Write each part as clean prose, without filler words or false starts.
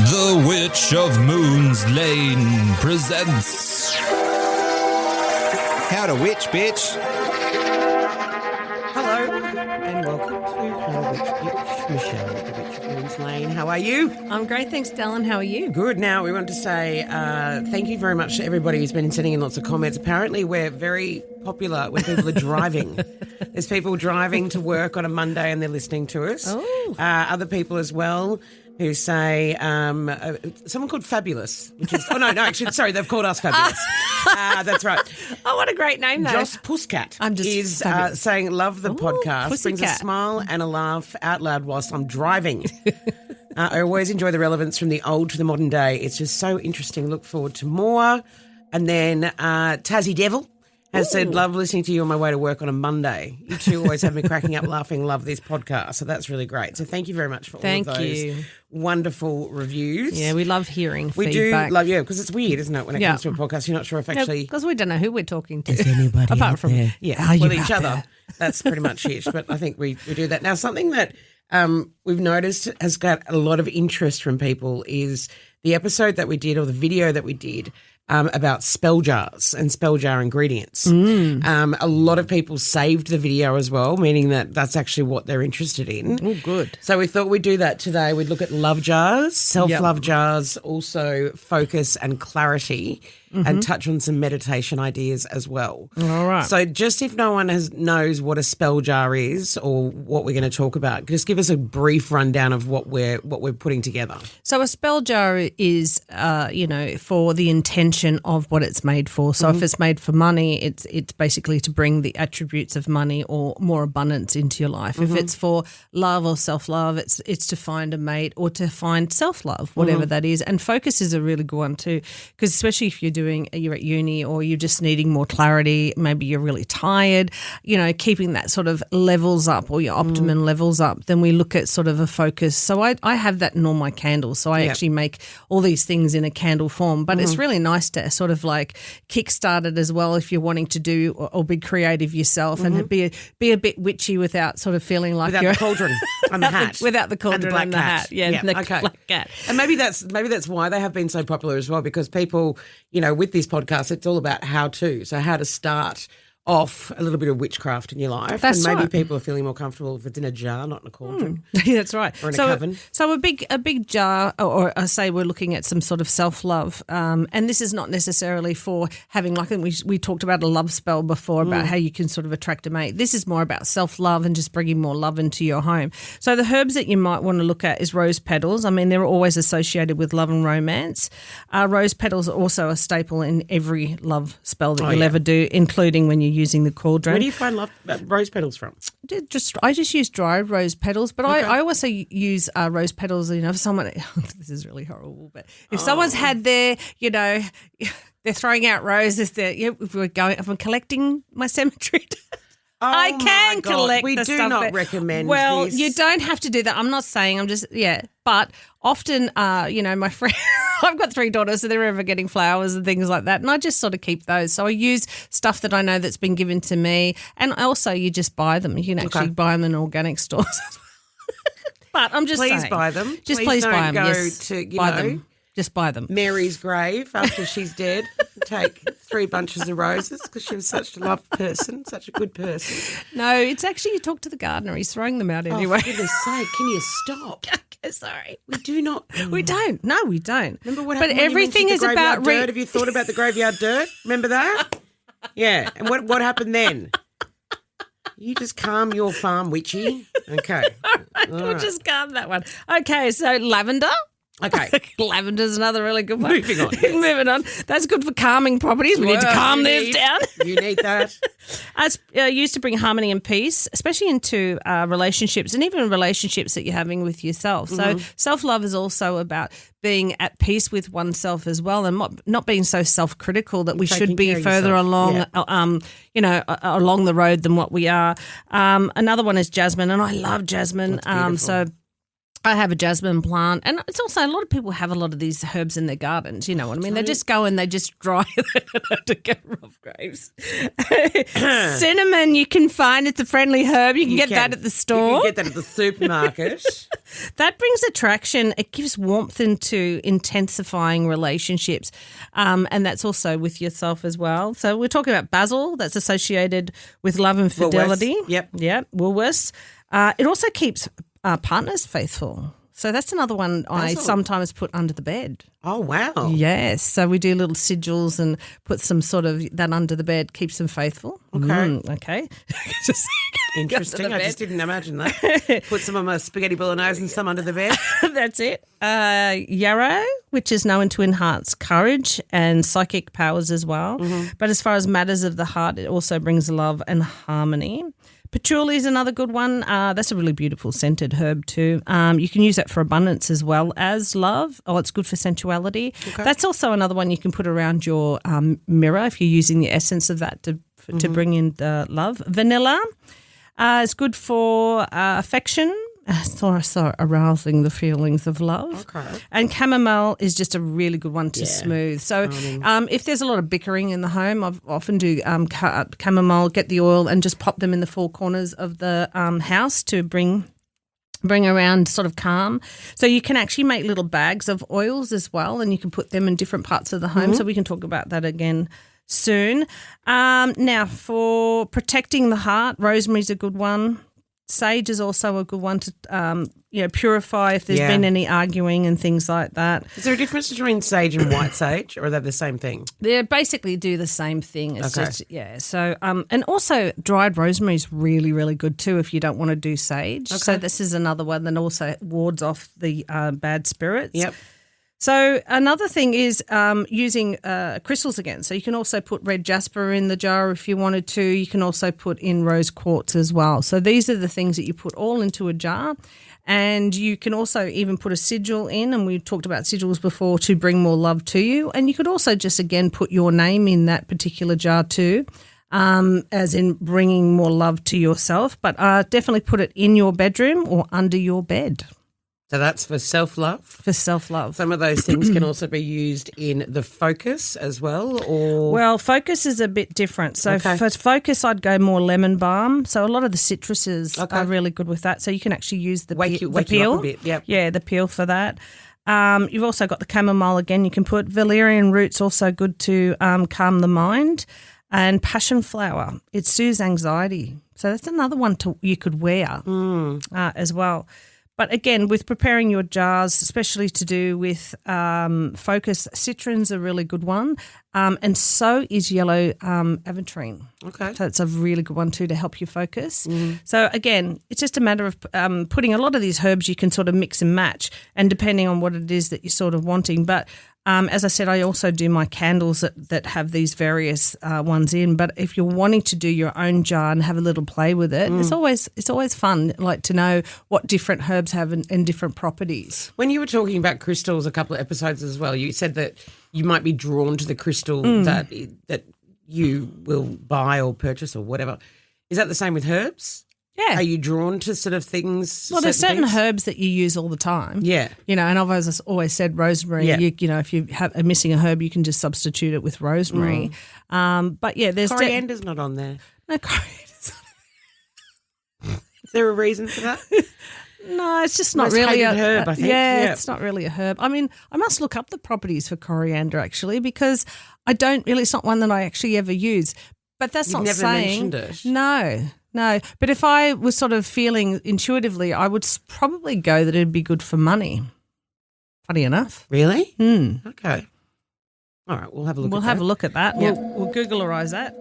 The Witch of Moon's Lane presents... How to Witch, bitch. Hello and welcome to How to Witch, bitch. Michelle, the Witch of Moon's Lane. How are you? I'm great, thanks, Dallin. How are you? Good. Now, we want to say thank you very much to everybody who's been sending in lots of comments. Apparently, we're very popular when people are driving. There's people driving to work on a Monday and they're listening to us. Oh. Other people as well who say, someone called Fabulous, which is, actually, sorry, they've called us Fabulous. That's right. Oh, what a great name, though. Joss Pusscat is saying, love the podcast, brings a Pussycat. smile and a laugh out loud whilst I'm driving. I always enjoy the relevance from the old to the modern day. It's just so interesting. Look forward to more. And then Tassie Devil has said, love listening to you on my way to work on a Monday. You two always have me cracking up laughing, love this podcast. So that's really great. So thank you very much for all of those wonderful reviews. Yeah, we love hearing We feedback. do love you because it's weird, isn't it, when it comes to a podcast? You're not sure if actually... Because we don't know who we're talking to. Is anybody Apart out from there? Yeah, Are you with each out other. there? That's pretty much it. But I think we do that. Now, something that we've noticed has got a lot of interest from people is the episode that we did or the video that we did about spell jars and spell jar ingredients. A lot of people saved the video as well, meaning that that's actually what they're interested in. Oh, good. So we thought we'd do that today. We'd look at love jars, self-love jars, also focus and clarity, and touch on some meditation ideas as well. All right. So just if no one knows what a spell jar is or what we're going to talk about, just give us a brief rundown of what we're putting together. So a spell jar is, for the intention of what it's made for. So if it's made for money, it's basically to bring the attributes of money or more abundance into your life. If it's for love or self-love, it's to find a mate or to find self-love, whatever that is. And focus is a really good one too, because especially if you're at uni or you're just needing more clarity, maybe you're really tired, keeping that sort of levels up or your optimum levels up, then we look at sort of a focus. So I have that in all my candles. So I actually make all these things in a candle form, but it's really nice to sort of like kickstart it as well if you're wanting to do or be creative yourself and be a bit witchy without sort of feeling like Without you're the cauldron and the hat. without the cauldron black and the cat. hat. Yeah, the black cat. And maybe that's why they have been so popular as well, because people, with this podcast, it's all about how to start off a little bit of witchcraft in your life. That's and maybe right. people are feeling more comfortable if it's in a jar, not in a cauldron. Yeah, that's right. Or in a coven. So a big jar, or I say we're looking at some sort of self-love, and this is not necessarily for having, like we talked about a love spell before about how you can sort of attract a mate. This is more about self-love and just bringing more love into your home. So the herbs that you might want to look at is rose petals. I mean, they're always associated with love and romance. Rose petals are also a staple in every love spell that you'll ever do, including when you're using the cauldron. Where do you find rose petals from? I just use dry rose petals, but I also use rose petals. If someone, this is really horrible, but if someone's had their, they're throwing out roses. If I'm collecting my cemetery. I can collect We the do stuff not recommend Well, this. you don't have to do that. I'm not saying, but often, my friend, I've got 3 daughters, so they're ever getting flowers and things like that, and I just sort of keep those. So I use stuff that I know that's been given to me, and also you just buy them. You can actually buy them in organic stores. But I'm just saying. Please buy them. Just please don't buy them. go Yes, to, buy them. Just buy them. Mary's grave after she's dead. Take 3 bunches of roses because she was such a loved person, such a good person. No, it's actually you talk to the gardener. He's throwing them out anyway. Oh, for goodness sake, can you stop? Okay, sorry. We do not. We don't. No, we don't. Remember what but happened when everything you is mentioned the about graveyard dirt? Have you thought about the graveyard dirt? Remember that? Yeah. And what happened then? You just calm your farm, witchy. Okay. We'll just calm that one. Okay, so lavender. Okay. Lavender's another really good one. Moving on, yes. Moving on. That's good for calming properties. We need to calm theirs down. You need that. It's used to bring harmony and peace, especially into relationships and even relationships that you're having with yourself. So self-love is also about being at peace with oneself as well and not being so self-critical that we should be further along, along the road than what we are. Another one is jasmine, and I love jasmine. I have a jasmine plant, and it's also a lot of people have a lot of these herbs in their gardens. You know what I mean? They just go and they just dry to get rough grapes. Cinnamon, you can find it's a friendly herb. You can get that at the store. You can get that at the supermarket. That brings attraction. It gives warmth into intensifying relationships, and that's also with yourself as well. So we're talking about basil. That's associated with love and fidelity. Woolworths. Yep. Woolworths. It also keeps partners faithful. So that's another one I sometimes put under the bed. Oh, wow. Yes. So we do little sigils and put some sort of that under the bed, keeps them faithful. Okay. Okay. Interesting. I just didn't imagine that. Put some on my spaghetti bolognese and some under the bed. That's it. Yarrow, which is known to enhance courage and psychic powers as well. But as far as matters of the heart, it also brings love and harmony. Patchouli is another good one. That's a really beautiful scented herb too. You can use that for abundance as well as love. Oh, it's good for sensuality. Okay. That's also another one you can put around your mirror if you're using the essence of that to bring in the love. Vanilla is good for affection. So arousing the feelings of love. Okay. And chamomile is just a really good one to smooth. So if there's a lot of bickering in the home, I often do chamomile, get the oil and just pop them in the four corners of the house to bring around sort of calm. So you can actually make little bags of oils as well, and you can put them in different parts of the home. So we can talk about that again soon. Now, for protecting the heart, rosemary's a good one. Sage is also a good one to, purify if there's been any arguing and things like that. Is there a difference between sage and white sage, or are they the same thing? They basically do the same thing. It's just, So, and also dried rosemary is really, really good too if you don't want to do sage. Okay. So this is another one that also wards off the bad spirits. Yep. So another thing is using crystals again. So you can also put red jasper in the jar if you wanted to. You can also put in rose quartz as well. So these are the things that you put all into a jar. And you can also even put a sigil in, and we talked about sigils before, to bring more love to you. And you could also just, again, put your name in that particular jar too, as in bringing more love to yourself. But definitely put it in your bedroom or under your bed. So that's for self-love? For self-love. Some of those things can also be used in the focus as well, or? Well, focus is a bit different. So for focus, I'd go more lemon balm. So a lot of the citruses are really good with that. So you can actually use the wake you peel. up a bit, yep. Yeah, the peel for that. You've also got the chamomile again. You can put valerian roots, also good to calm the mind. And passion flower, it soothes anxiety. So that's another one you could wear as well. But again, with preparing your jars, especially to do with focus, citron's a really good one, and so is yellow aventurine. Okay. So it's a really good one too to help you focus. So again, it's just a matter of putting a lot of these herbs you can sort of mix and match, and depending on what it is that you're sort of wanting. But as I said, I also do my candles that have these various ones in. But if you're wanting to do your own jar and have a little play with it, it's always fun, like to know what different herbs have and different properties. When you were talking about crystals a couple of episodes as well, you said that you might be drawn to the crystal that you will buy or purchase or whatever. Is that the same with herbs? Yeah. Are you drawn to sort of things? Well, there's certain herbs that you use all the time. Yeah. And I've always said rosemary. Yeah. If you are missing a herb, you can just substitute it with rosemary. But yeah, there's coriander's not on there. No, coriander's not. Is there a reason for that? No, it's just not Most really a hated herb, I think. Yeah, it's not really a herb. I mean, I must look up the properties for coriander actually, because it's not one that I actually ever use. But that's You've not never saying mentioned it. No. But if I was sort of feeling intuitively, I would probably go that it'd be good for money. Funny enough. Really? Okay. All right, we'll have a look We'll at have that. a look at that. Yep. We'll Googleize that.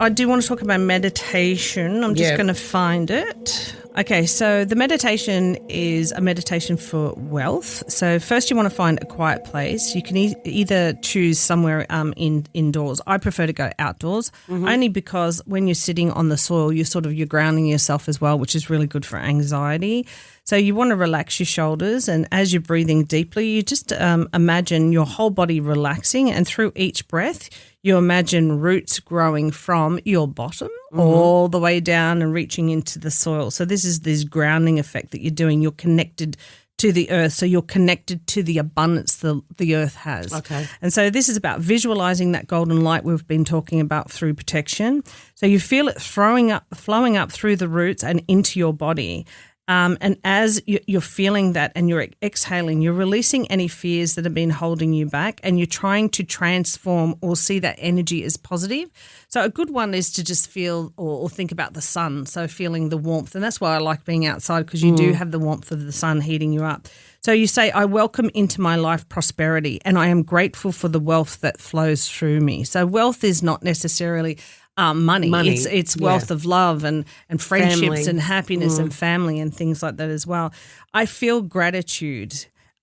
I do want to talk about meditation. I'm just going to find it. Okay, so the meditation is a meditation for wealth. So first you want to find a quiet place. You can either choose somewhere indoors. I prefer to go outdoors, only because when you're sitting on the soil, you're grounding yourself as well, which is really good for anxiety. So you want to relax your shoulders, and as you're breathing deeply, you just imagine your whole body relaxing, and through each breath, you imagine roots growing from your bottom all the way down and reaching into the soil. So this is this grounding effect that you're doing. You're connected to the earth, so you're connected to the abundance the earth has. Okay. And so this is about visualizing that golden light we've been talking about through protection. So you feel it flowing up through the roots and into your body. And as you're feeling that and you're exhaling, you're releasing any fears that have been holding you back, and you're trying to transform or see that energy as positive. So a good one is to just feel or think about the sun, so feeling the warmth. And that's why I like being outside, because you do have the warmth of the sun heating you up. So you say, I welcome into my life prosperity, and I am grateful for the wealth that flows through me. So wealth is not necessarily money. It's wealth of love and friendships Family. and happiness and family and things like that as well. I feel gratitude.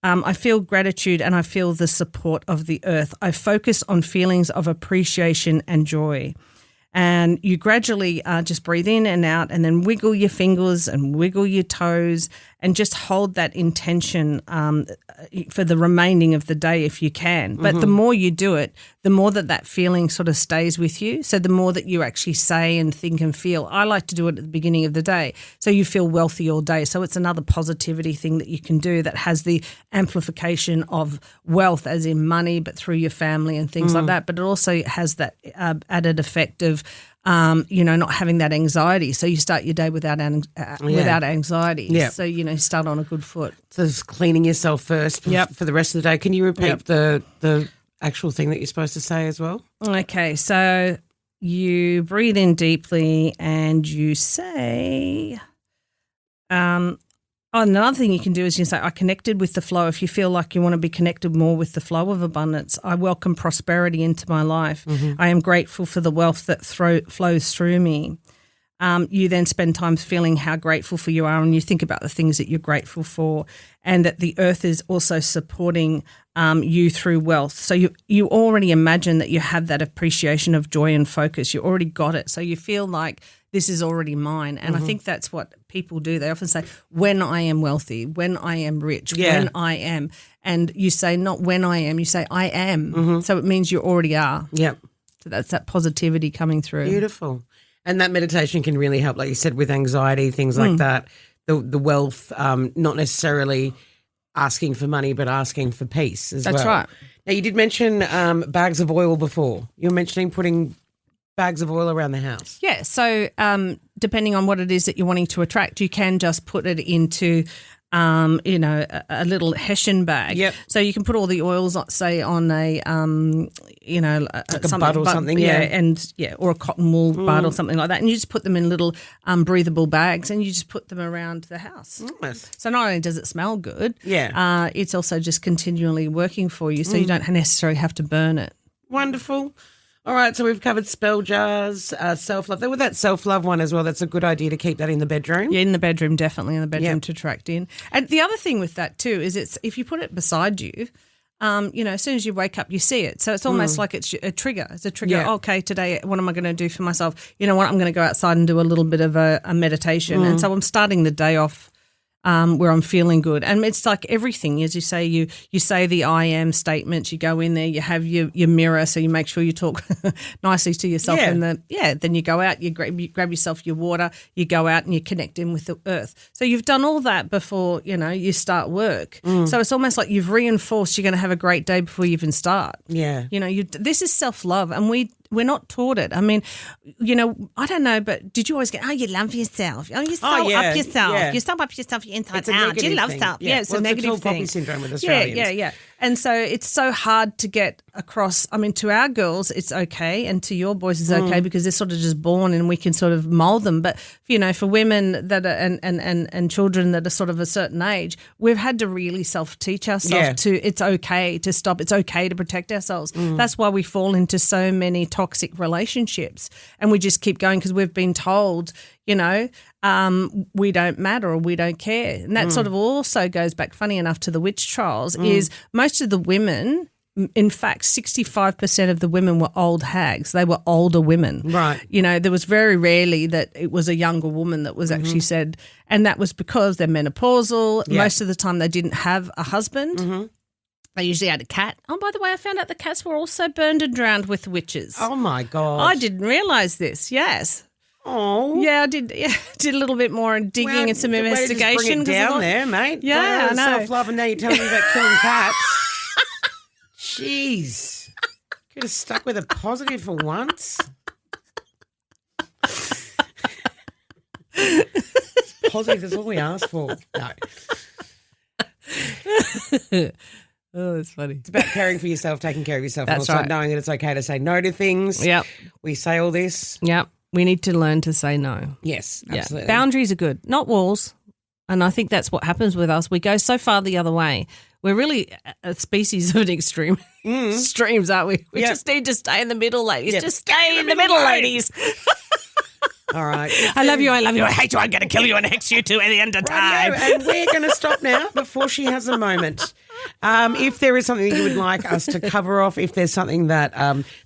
And I feel the support of the earth. I focus on feelings of appreciation and joy. And you gradually just breathe in and out, and then wiggle your fingers and wiggle your toes, and just hold that intention for the remaining of the day if you can. But the more you do it, the more that feeling sort of stays with you. So the more that you actually say and think and feel. I like to do it at the beginning of the day, so you feel wealthy all day. So it's another positivity thing that you can do that has the amplification of wealth, as in money, but through your family and things like that. But it also has that added effect of not having that anxiety. So you start your day without anxiety. Yeah. So, start on a good foot. So just cleaning yourself first for the rest of the day. Can you repeat the actual thing that you're supposed to say as well? Okay, so you breathe in deeply and you say, another thing you can do is you say, I connected with the flow. If you feel like you want to be connected more with the flow of abundance, I welcome prosperity into my life. I am grateful for the wealth that flows through me. You then spend time feeling how grateful for you are, and you think about the things that you're grateful for, and that the earth is also supporting you through wealth. So you already imagine that you have that appreciation of joy and focus. You already got it. So you feel like this is already mine. And I think that's what people do. They often say, when I am wealthy, when I am rich, when I am. And you say not when I am, you say I am. So it means you already are. Yep. So that's that positivity coming through. Beautiful. And that meditation can really help, like you said, with anxiety, things like that, the wealth, not necessarily asking for money, but asking for peace as well. That's right. Now, you did mention bags of oil before. You were mentioning putting bags of oil around the house. Yeah. So depending on what it is that you're wanting to attract, you can just put it into a little Hessian bag. Yep. So you can put all the oils, say, on a, Like a bud or something, or a cotton wool bud or something like that. And you just put them in little breathable bags, and you just put them around the house. Nice. So not only does it smell good, Yeah. it's also just continually working for you, so you don't necessarily have to burn it. Wonderful. All right, so we've covered spell jars, self-love. With that self-love one as well, that's a good idea to keep that in the bedroom. Yeah, in the bedroom, definitely in the bedroom Yep. to attract in. And the other thing with that too is if you put it beside you, as soon as you wake up, you see it. So it's almost like it's a trigger. It's a trigger. Yeah. Okay, today, what am I going to do for myself? You know what? I'm going to go outside and do a little bit of a meditation. And so I'm starting the day off where I'm feeling good. And it's like everything, as you say, you say the I am statements, you go in there, you have your mirror, so you make sure you talk nicely to yourself. Yeah. And then you go out, you grab yourself your water, you go out and you connect in with the earth. So you've done all that before, you start work. So it's almost like you've reinforced you're going to have a great day before you even start. Yeah. This is self-love, and we're not taught it. I mean, I don't know, but did you always get, you love yourself. Oh, you're so up yourself. Yeah. You're so up yourself, you're inside It's a out. negative You love thing. stuff. Yeah. It's Well, a negative tall poppy thing. syndrome with Australians. Yeah. And so it's so hard to get across. I mean, to our girls, it's okay, and to your boys, it's okay because they're sort of just born and we can sort of mold them. But, for women that are and children that are sort of a certain age, we've had to really self-teach ourselves to it's okay to stop. It's okay to protect ourselves. That's why we fall into so many toxic relationships, and we just keep going because we've been told, we don't matter or we don't care. And that sort of also goes back, funny enough, to the witch trials, is most of the women in fact, 65% of the women were old hags. They were older women. Right. You know, there was very rarely that it was a younger woman that was actually said, and that was because they're menopausal. Yeah. Most of the time they didn't have a husband. They usually had a cat. Oh, by the way, I found out the cats were also burned and drowned with witches. Oh, my God. I didn't realise this, yes. Oh. Yeah, I did. Yeah, did a little bit more digging and some investigation. Bring it down there, mate. Yeah, I know. Self-love, and now you're telling me about killing cats. Jeez. Could have stuck with a positive for once. Positive is all we asked for. No. Oh, that's funny. It's about caring for yourself, taking care of yourself, That's and also right. knowing that it's okay to say no to things. Yep. We say all this. Yep. We need to learn to say no. Yes, Yeah. absolutely. Boundaries are good, not walls. And I think that's what happens with us. We go so far the other way. We're really a species of an extreme extremes, aren't we? We Yep. just need to stay in the middle, ladies. Yep. Just stay in the middle, ladies. All right. I love you. I love you. I hate you. I'm going to kill you and hex you to at the end of time. Radio, and we're going to stop now before she has a moment. If there is something that you would like us to cover off, if there's something that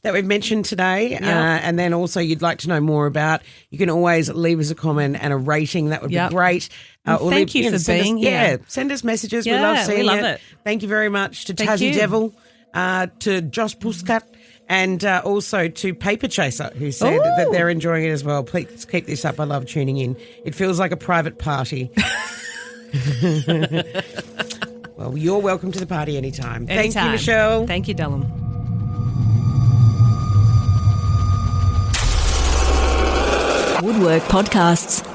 that we've mentioned today, and then also you'd like to know more about, you can always leave us a comment and a rating. That would Yep. be great. And thank you for send being us, here. Yeah, send us messages. We Yeah, love we seeing love it. Thank you very much to Thank Tassie you. Devil, to Josh Puskat, and also to Paper Chaser, who said that they're enjoying it as well. Please keep this up. I love tuning in. It feels like a private party. Well, you're welcome to the party anytime. Thank you, Anytime. Michelle. Thank you, Dallum. Woodwork Podcasts.